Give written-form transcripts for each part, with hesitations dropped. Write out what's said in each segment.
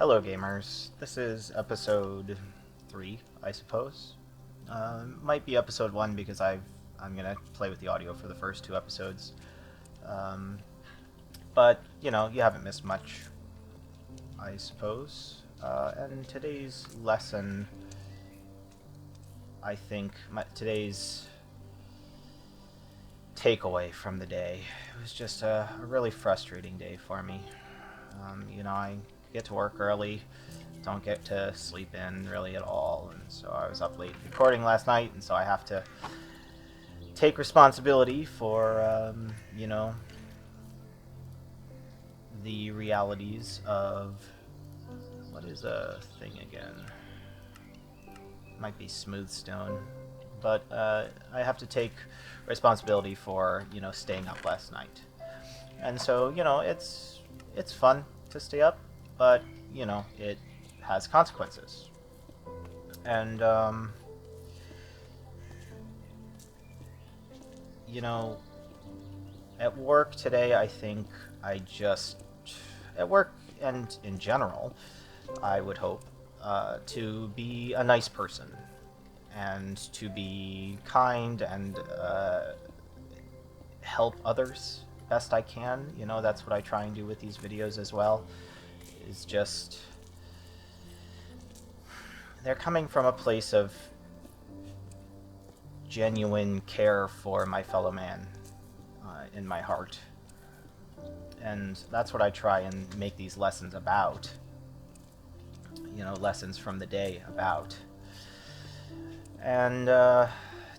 Hello, gamers. This is episode 3, I suppose. Might be episode 1 because I'm gonna play with the audio for the first 2 episodes. Um, but you haven't missed much, I suppose. And today's lesson, I think, today's takeaway from the day, it was just a really frustrating day for me. I get to work early, don't get to sleep in really at all, and so I was up late recording last night, and so I have to take responsibility for, the realities of, what is a thing again? Might be smooth stone, but I have to take responsibility for, staying up last night. And so, it's fun to stay up, but, it has consequences. And, at work today, I think at work and in general, I would hope, to be a nice person and to be kind and help others best I can. That's what I try and do with these videos as well, is just they're coming from a place of genuine care for my fellow man in my heart. And that's what I try and make these lessons about. Lessons from the day about. And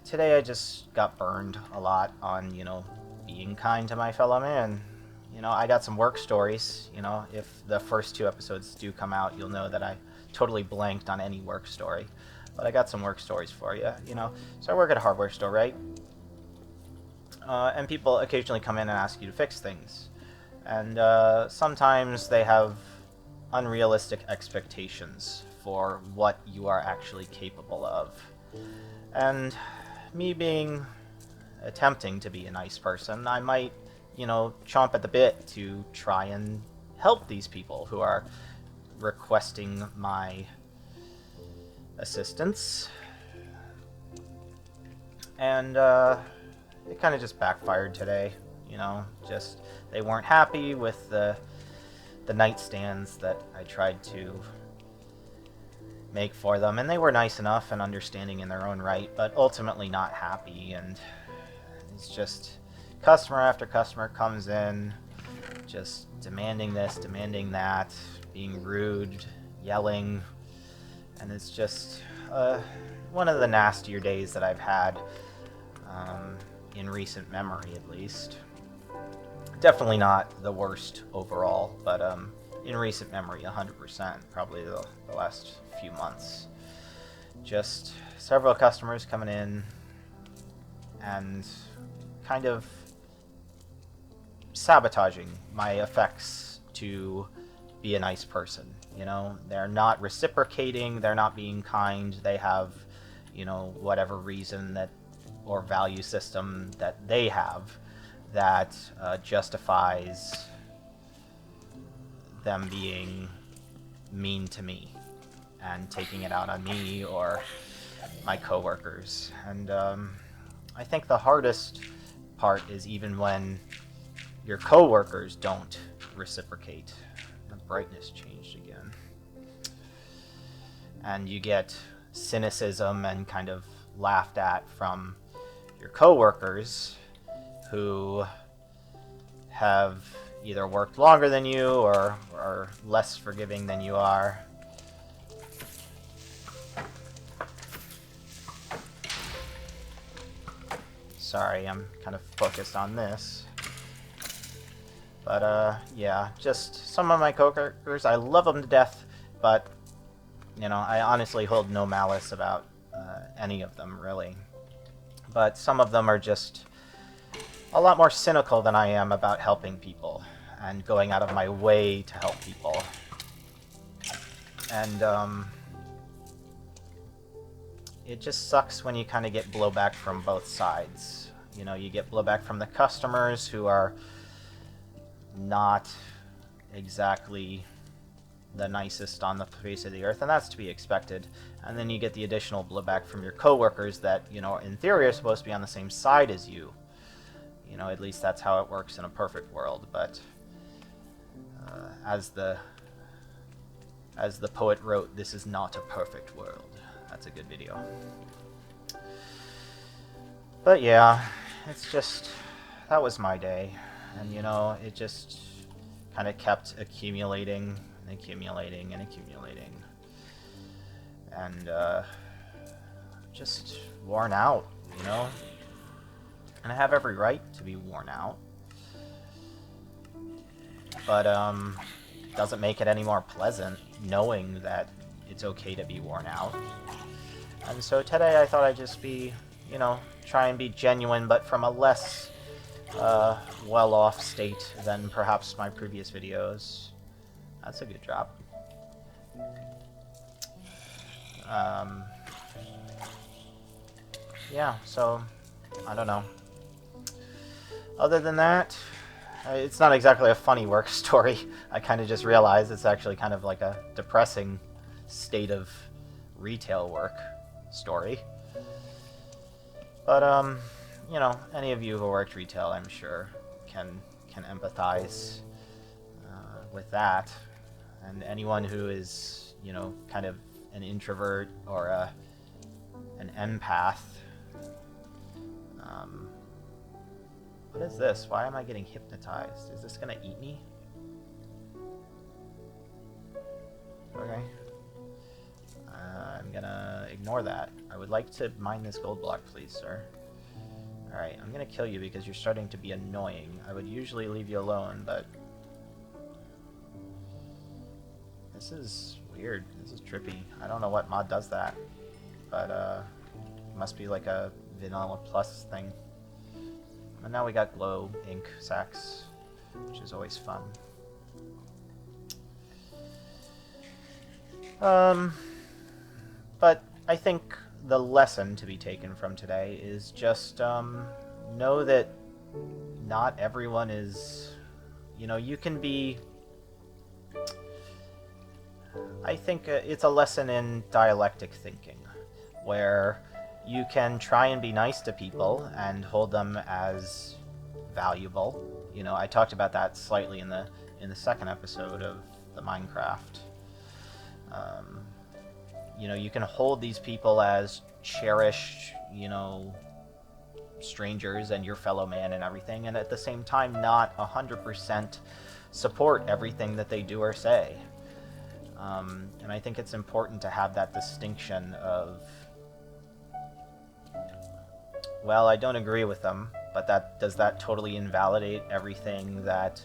today I just got burned a lot on, being kind to my fellow man. I got some work stories. If the first 2 episodes do come out, you'll know that I totally blanked on any work story. But I got some work stories for you, So I work at a hardware store, right? And people occasionally come in and ask you to fix things. And sometimes they have unrealistic expectations for what you are actually capable of. And me attempting to be a nice person, I might, chomp at the bit to try and help these people who are requesting my assistance. And it kind of just backfired today, just they weren't happy with the nightstands that I tried to make for them, and they were nice enough and understanding in their own right, but ultimately not happy. And it's just customer after customer comes in just demanding this, demanding that, being rude, yelling, and it's just one of the nastier days that I've had in recent memory, at least. Definitely not the worst overall, but in recent memory, 100%, probably the last few months. Just several customers coming in and kind of sabotaging my effects to be a nice person. They're not reciprocating, they're not being kind, they have, whatever reason that or value system that they have that justifies them being mean to me and taking it out on me or my coworkers. And I think the hardest part is even when your coworkers don't reciprocate. The brightness changed again. And you get cynicism and kind of laughed at from your coworkers who have either worked longer than you or are less forgiving than you are. Sorry, I'm kind of focused on this. But yeah, just some of my coworkers, I love them to death, but I honestly hold no malice about any of them, really. But some of them are just a lot more cynical than I am about helping people and going out of my way to help people. And it just sucks when you kind of get blowback from both sides. You get blowback from the customers who are not exactly the nicest on the face of the earth, and that's to be expected. And then you get the additional blowback from your coworkers that, you know, in theory are supposed to be on the same side as you. You know, at least that's how it works in a perfect world. But as the poet wrote, this is not a perfect world. That's a good video. But yeah, it's just, that was my day. And, you know, it just kind of kept accumulating and accumulating and accumulating. And just worn out, you know? And I have every right to be worn out. But doesn't make it any more pleasant knowing that it's okay to be worn out. And so today I thought I'd just be, you know, try and be genuine, but from a less well-off state than perhaps my previous videos. That's a good drop. Yeah, so, I don't know. Other than that, it's not exactly a funny work story. I kind of just realized it's actually kind of like a depressing state of retail work story. But, you know, any of you who worked retail, I'm sure, can empathize with that. And anyone who is, you know, kind of an introvert or an empath. What is this? Why am I getting hypnotized? Is this gonna eat me? Okay. I'm gonna ignore that. I would like to mine this gold block, please, sir. Alright, I'm gonna kill you because you're starting to be annoying. I would usually leave you alone, but... this is weird. This is trippy. I don't know what mod does that. But, it must be like a Vanilla Plus thing. And now we got glow ink sacks, which is always fun. But I think the lesson to be taken from today is just know that not everyone is, you know, you can be, I think it's a lesson in dialectic thinking, where you can try and be nice to people and hold them as valuable. You know, I talked about that slightly in the second episode of the Minecraft. You know, you can hold these people as cherished, you know, strangers and your fellow man and everything, and at the same time not 100% support everything that they do or say. And I think it's important to have that distinction of, well, I don't agree with them, but does that totally invalidate everything that...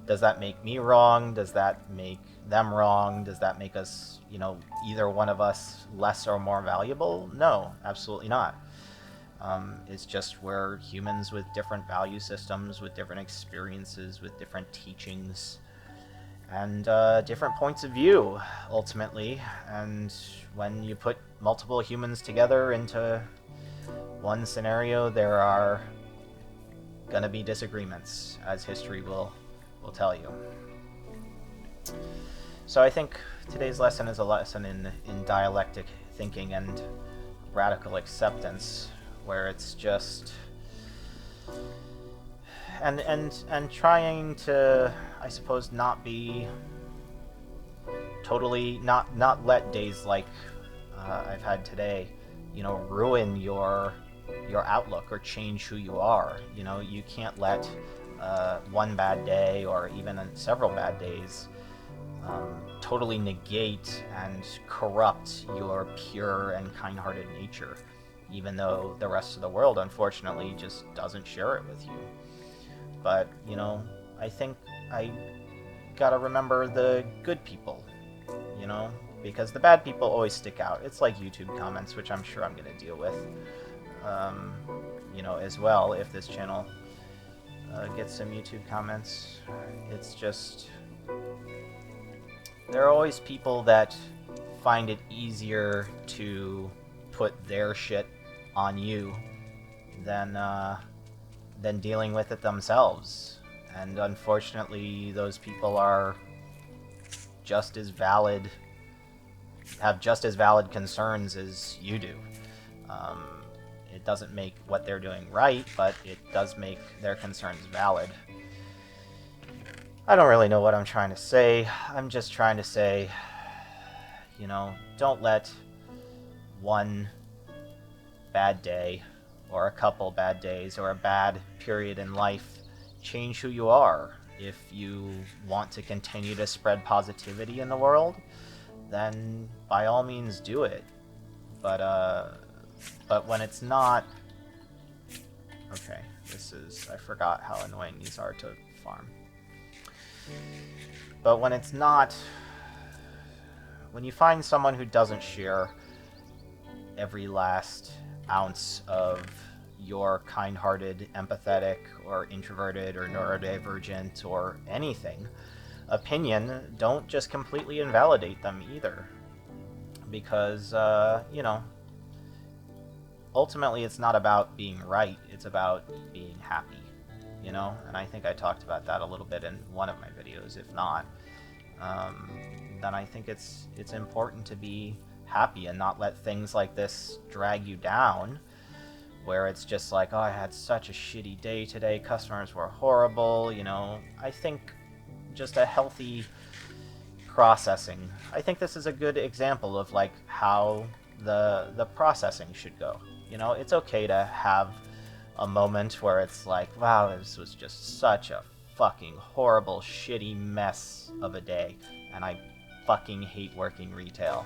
does that make me wrong? Does that make them wrong? Does that make us, you know, either one of us less or more valuable? No, absolutely not. It's just we're humans with different value systems, with different experiences, with different teachings, and different points of view, ultimately. And when you put multiple humans together into one scenario, there are gonna be disagreements, as history will tell you. So I think today's lesson is a lesson in dialectic thinking and radical acceptance, where it's just and trying to, I suppose, not be totally, not let days like I've had today, you know, ruin your outlook or change who you are. You know, you can't let one bad day or even several bad days totally negate and corrupt your pure and kind-hearted nature, even though the rest of the world, unfortunately, just doesn't share it with you. But, you know, I think I gotta remember the good people, you know, because the bad people always stick out. It's like YouTube comments, which I'm sure I'm gonna deal with, you know, as well, if this channel gets some YouTube comments. It's just... there are always people that find it easier to put their shit on you than dealing with it themselves. And unfortunately, those people are just as valid, have just as valid concerns as you do. It doesn't make what they're doing right, but it does make their concerns valid. I don't really know what I'm trying to say. I'm just trying to say, you know, don't let one bad day or a couple bad days or a bad period in life change who you are. If you want to continue to spread positivity in the world, then by all means do it. But when it's not... Okay, I forgot how annoying these are to farm. But when it's not... When you find someone who doesn't share every last ounce of your kind-hearted, empathetic, or introverted, or neurodivergent, or anything opinion, don't just completely invalidate them either. Because, you know, ultimately it's not about being right, it's about being happy, you know? And I think I talked about that a little bit in one of my videos. If not, then I think it's important to be happy and not let things like this drag you down, where it's just like, oh, I had such a shitty day today, customers were horrible, you know. I think just a healthy processing. I think this is a good example of like how the processing should go. You know, it's okay to have a moment where it's like, wow, this was just such a fucking horrible, shitty mess of a day, and I fucking hate working retail.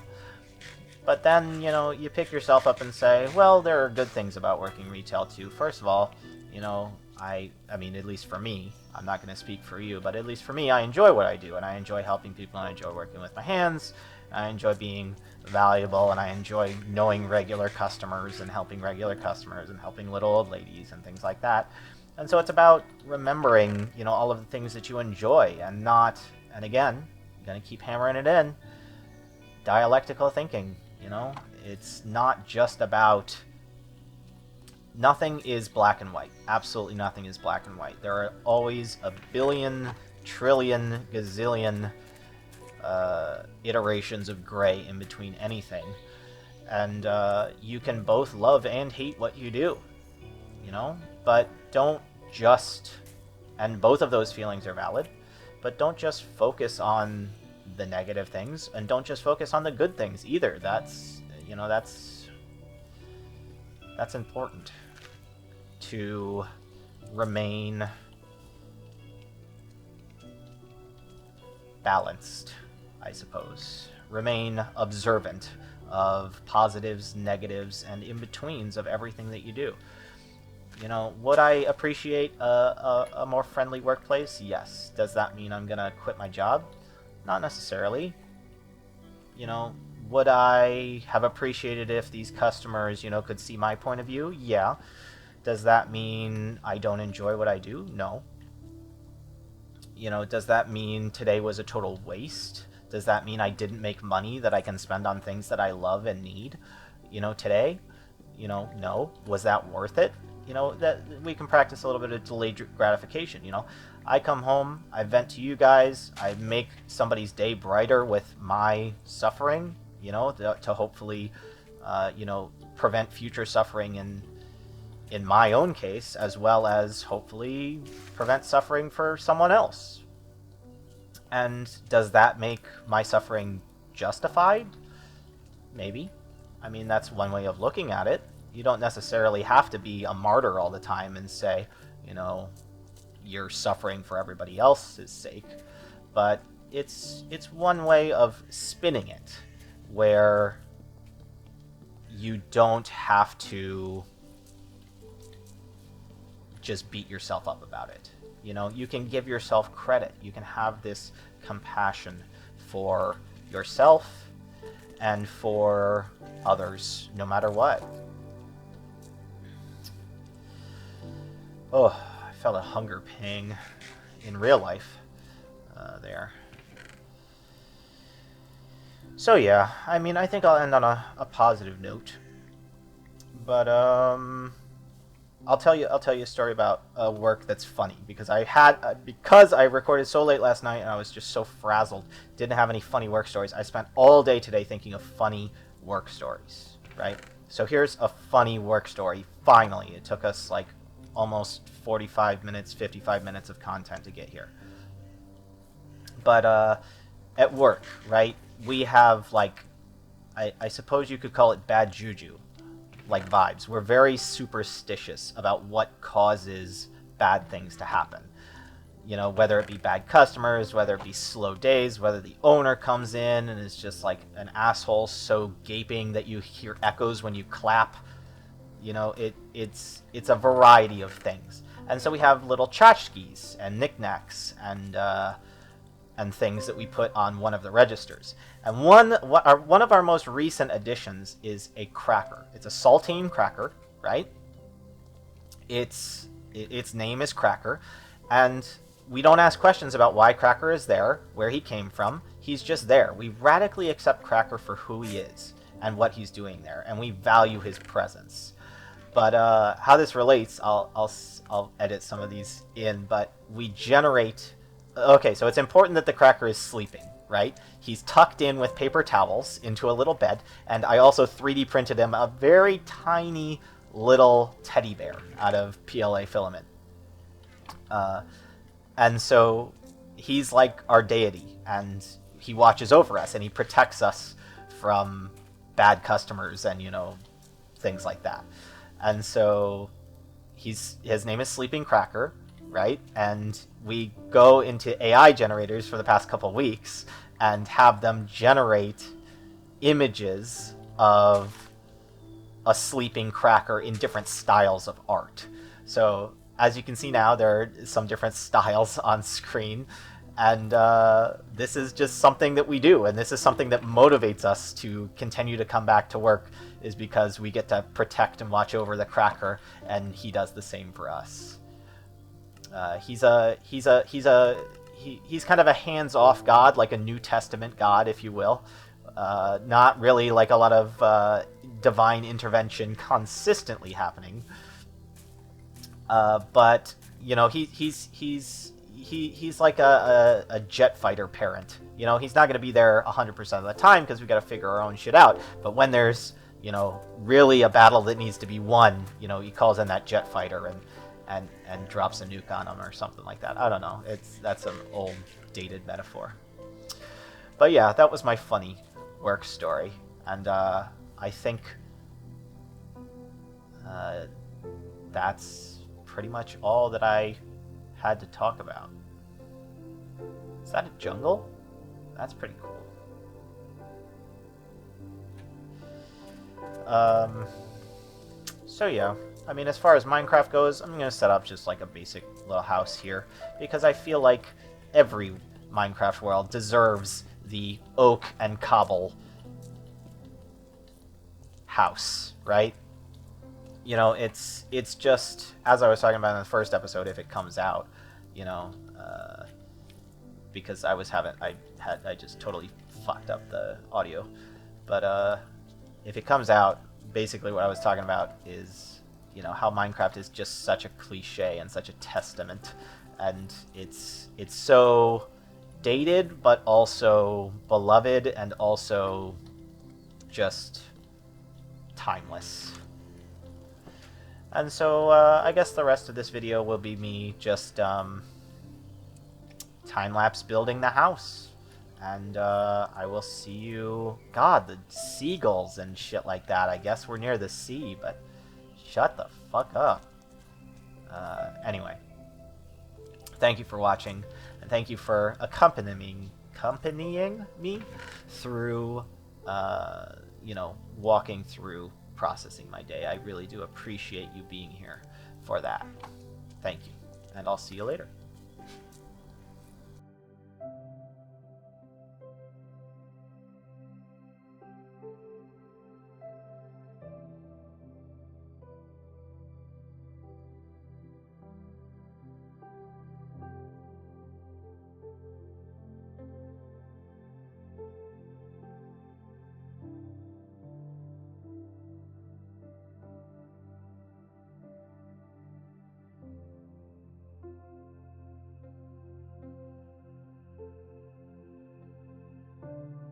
But then, you know, you pick yourself up and say, well, there are good things about working retail too. First of all, you know, I mean, at least for me, I'm not going to speak for you, but at least for me, I enjoy what I do, and I enjoy helping people, and I enjoy working with my hands, and I enjoy being valuable, and I enjoy knowing regular customers and helping little old ladies and things like that. And so it's about remembering, you know, all of the things that you enjoy, and not, and again, I'm going to keep hammering it in, dialectical thinking. You know, it's not just about... Nothing is black and white. Absolutely nothing is black and white. There are always a billion, trillion, gazillion iterations of gray in between anything. And you can both love and hate what you do, you know? But don't just... And both of those feelings are valid, but don't just focus on the negative things, and don't just focus on the good things either. That's, you know, that's important to remain balanced, I suppose. Remain observant of positives, negatives, and in-betweens of everything that you do. You know, would I appreciate a more friendly workplace? Yes. Does that mean I'm gonna quit my job? Not necessarily. You know, would I have appreciated if these customers, you know, could see my point of view? Yeah. Does that mean I don't enjoy what I do? No. You know, does that mean today was a total waste? Does that mean I didn't make money that I can spend on things that I love and need, you know, today? You know, no. Was that worth it? You know, that we can practice a little bit of delayed gratification, you know. I come home, I vent to you guys, I make somebody's day brighter with my suffering, you know, to hopefully, you know, prevent future suffering in my own case, as well as hopefully prevent suffering for someone else. And does that make my suffering justified? Maybe. I mean, that's one way of looking at it. You don't necessarily have to be a martyr all the time and say, you know, you're suffering for everybody else's sake. But it's one way of spinning it, where you don't have to just beat yourself up about it. You know, you can give yourself credit. You can have this compassion for yourself and for others, no matter what. Oh, I felt a hunger pang in real life there. So yeah, I mean, I think I'll end on a positive note. But, I'll tell you a story about work that's funny because because I recorded so late last night and I was just so frazzled, didn't have any funny work stories. I spent all day today thinking of funny work stories, right? So here's a funny work story. Finally, it took us like almost 45 minutes, 55 minutes of content to get here. But at work, right? We have like I suppose you could call it bad juju, like vibes. We're very superstitious about what causes bad things to happen. You know, whether it be bad customers, whether it be slow days, whether the owner comes in and is just like an asshole so gaping that you hear echoes when you clap. You know, it's a variety of things. And so we have little tchotchkes and knickknacks and things that we put on one of the registers. And one of our most recent additions is a cracker. It's a saltine cracker, right? Its name is Cracker, and we don't ask questions about why Cracker is there, where he came from. He's just there. We radically accept Cracker for who he is and what he's doing there, and we value his presence. But how this relates, I'll edit some of these in, but we generate. Okay, so it's important that the Cracker is sleeping, right? He's tucked in with paper towels into a little bed, and I also 3D printed him a very tiny little teddy bear out of PLA filament. And so he's like our deity, and he watches over us, and he protects us from bad customers and, you know, things like that. And so his name is Sleeping Cracker, right? And we go into AI generators for the past couple weeks and have them generate images of a sleeping cracker in different styles of art. So as you can see now, there are some different styles on screen, and this is just something that we do, and this is something that motivates us to continue to come back to work, is because we get to protect and watch over the Cracker, and he does the same for us. He's kind of a hands-off god, like a New Testament god, if you will. Not really like a lot of divine intervention consistently happening. But you know, he's like a jet fighter parent. You know, he's not going to be there 100% of the time because we got to figure our own shit out. But when there's, you know, really a battle that needs to be won, you know, he calls in that jet fighter and drops a nuke on him or something like that. I don't know. That's an old dated metaphor. But yeah, that was my funny work story, and I think that's pretty much all that I had to talk about. Is that a jungle? That's pretty cool. So yeah, I mean, as far as Minecraft goes, I'm gonna set up just like a basic little house here, because I feel like every Minecraft world deserves the oak and cobble house, right? You know, it's just, as I was talking about in the first episode, if it comes out, you know, because I just totally fucked up the audio, but if it comes out, basically what I was talking about is, you know, how Minecraft is just such a cliche and such a testament, and it's so dated but also beloved and also just timeless. And so I guess the rest of this video will be me just time-lapse building the house. And I will see you... God, the seagulls and shit like that. I guess we're near the sea, but shut the fuck up. Anyway. Thank you for watching, and thank you for accompanying me through, you know, walking through processing my day. I really do appreciate you being here for that. Thank you, and I'll see you later.